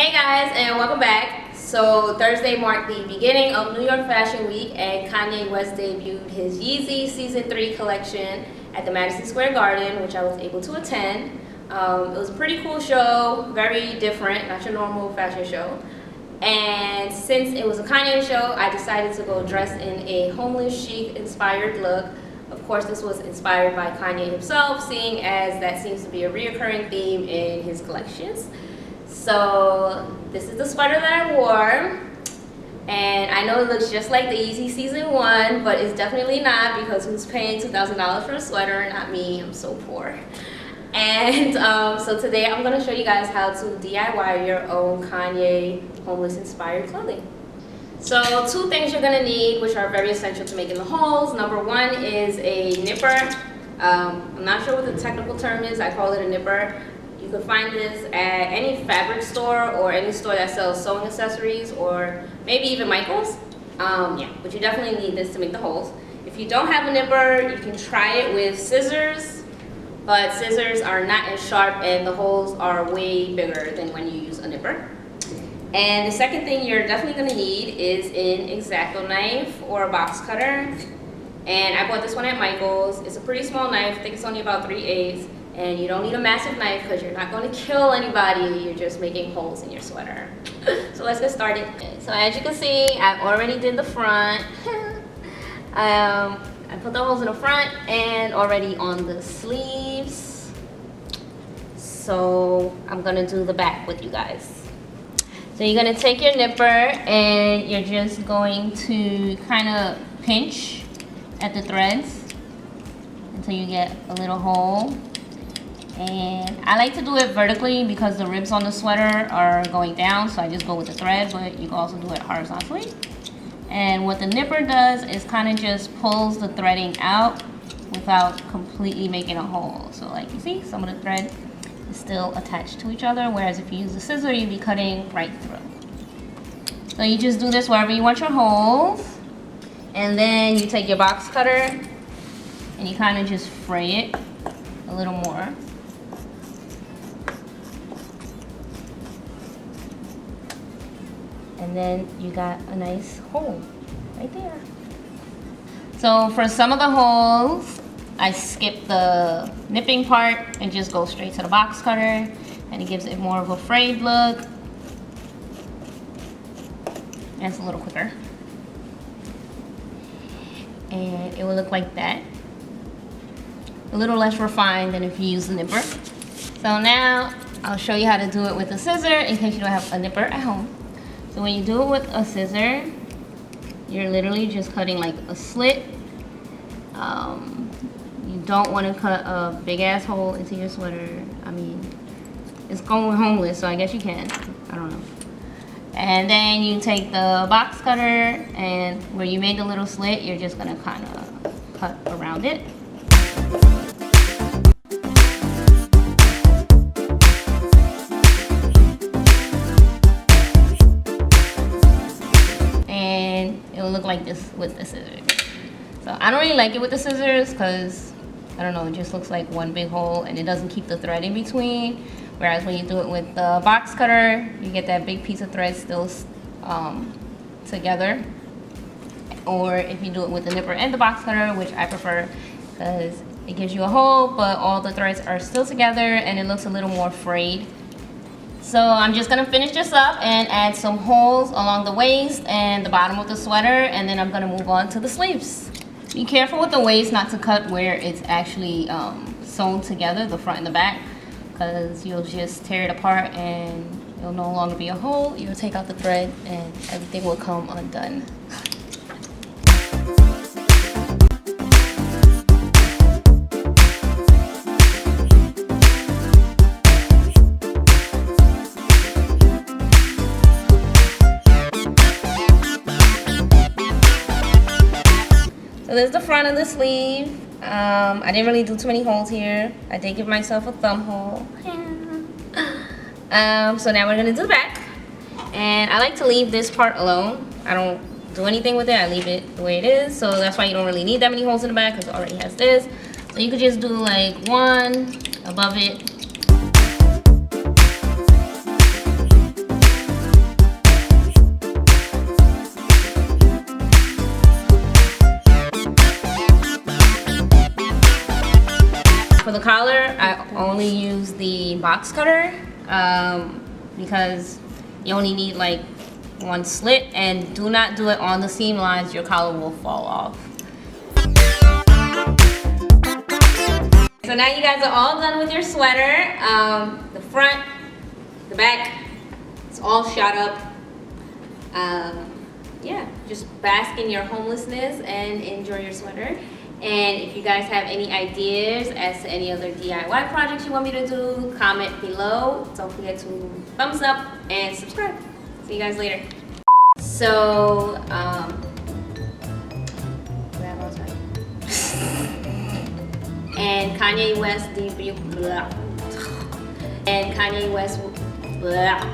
Hey guys, and welcome back. So Thursday marked the beginning of New York Fashion Week, and Kanye West debuted his Yeezy Season 3 collection at the Madison Square Garden, which I was able to attend. It was a pretty cool show, very different, not your normal fashion show. And since it was a Kanye show, I decided to go dressed in a homeless chic inspired look. Of course, this was inspired by Kanye himself, seeing as that seems to be a reoccurring theme in his collections. So this is the sweater that I wore, and I know it looks just like the Yeezy Season 1, but it's definitely not, because who's paying $2,000 for a sweater? Not me, I'm so poor. And so today I'm going to show you guys how to DIY your own Kanye homeless inspired clothing. So two things you're going to need, which are very essential to making the holes. Number one is a nipper. I'm not sure what the technical term is, I call it a nipper. You can find this at any fabric store or any store that sells sewing accessories, or maybe even Michael's. But you definitely need this to make the holes. If you don't have a nipper, you can try it with scissors, but scissors are not as sharp and the holes are way bigger than when you use a nipper. And the second thing you're definitely going to need is an X-Acto knife or a box cutter. And I bought this one at Michael's. It's a pretty small knife, I think it's only about 3/8. And you don't need a massive knife because you're not going to kill anybody, you're just making holes in your sweater. So let's get started. So as you can see, I already did the front. I put the holes in the front and already on the sleeves. So I'm going to do the back with you guys. So you're going to take your nipper and you're just going to kind of pinch at the threads until you get a little hole. And I like to do it vertically because the ribs on the sweater are going down, so I just go with the thread, but you can also do it horizontally. And what the nipper does is kind of just pulls the threading out without completely making a hole. So like you see, some of the thread is still attached to each other, whereas if you use a scissor, you'd be cutting right through. So you just do this wherever you want your holes, and then you take your box cutter and you kind of just fray it a little more. And then you got a nice hole right there. So for some of the holes, I skip the nipping part and just go straight to the box cutter, and it gives it more of a frayed look. And it's a little quicker. And it will look like that. A little less refined than if you use the nipper. So now I'll show you how to do it with a scissor in case you don't have a nipper at home. So when you do it with a scissor, you're literally just cutting like a slit. You don't want to cut a big ass hole into your sweater. I mean, it's going homeless, so I guess you can. I don't know. And then you take the box cutter, and where you made the little slit, you're just gonna kind of cut around it. It will look like this with the scissors. So I don't really like it with the scissors because, I don't know, it just looks like one big hole and it doesn't keep the thread in between. Whereas when you do it with the box cutter, you get that big piece of thread still together. Or if you do it with the nipper and the box cutter, which I prefer because it gives you a hole, but all the threads are still together and it looks a little more frayed. So I'm just gonna finish this up and add some holes along the waist and the bottom of the sweater, and then I'm gonna move on to the sleeves. Be careful with the waist not to cut where it's actually sewn together, the front and the back, because you'll just tear it apart and it'll no longer be a hole. You'll take out the thread and everything will come undone. So this is the front of the sleeve. I didn't really do too many holes here. I did give myself a thumb hole. So now we're gonna do the back. And I like to leave this part alone. I don't do anything with it, I leave it the way it is. So that's why you don't really need that many holes in the back, because it already has this. So you could just do like one above it only use the box cutter because you only need like one slit, and do not do it on the seam lines. Your collar will fall off. So now you guys are all done with your sweater. The front, the back, it's all shot up. Yeah, just bask in your homelessness and enjoy your sweater. And if you guys have any ideas as to any other DIY projects you want me to do, comment below. Don't forget to thumbs up and subscribe. See you guys later. So, and Kanye West debut, and Kanye West, blah.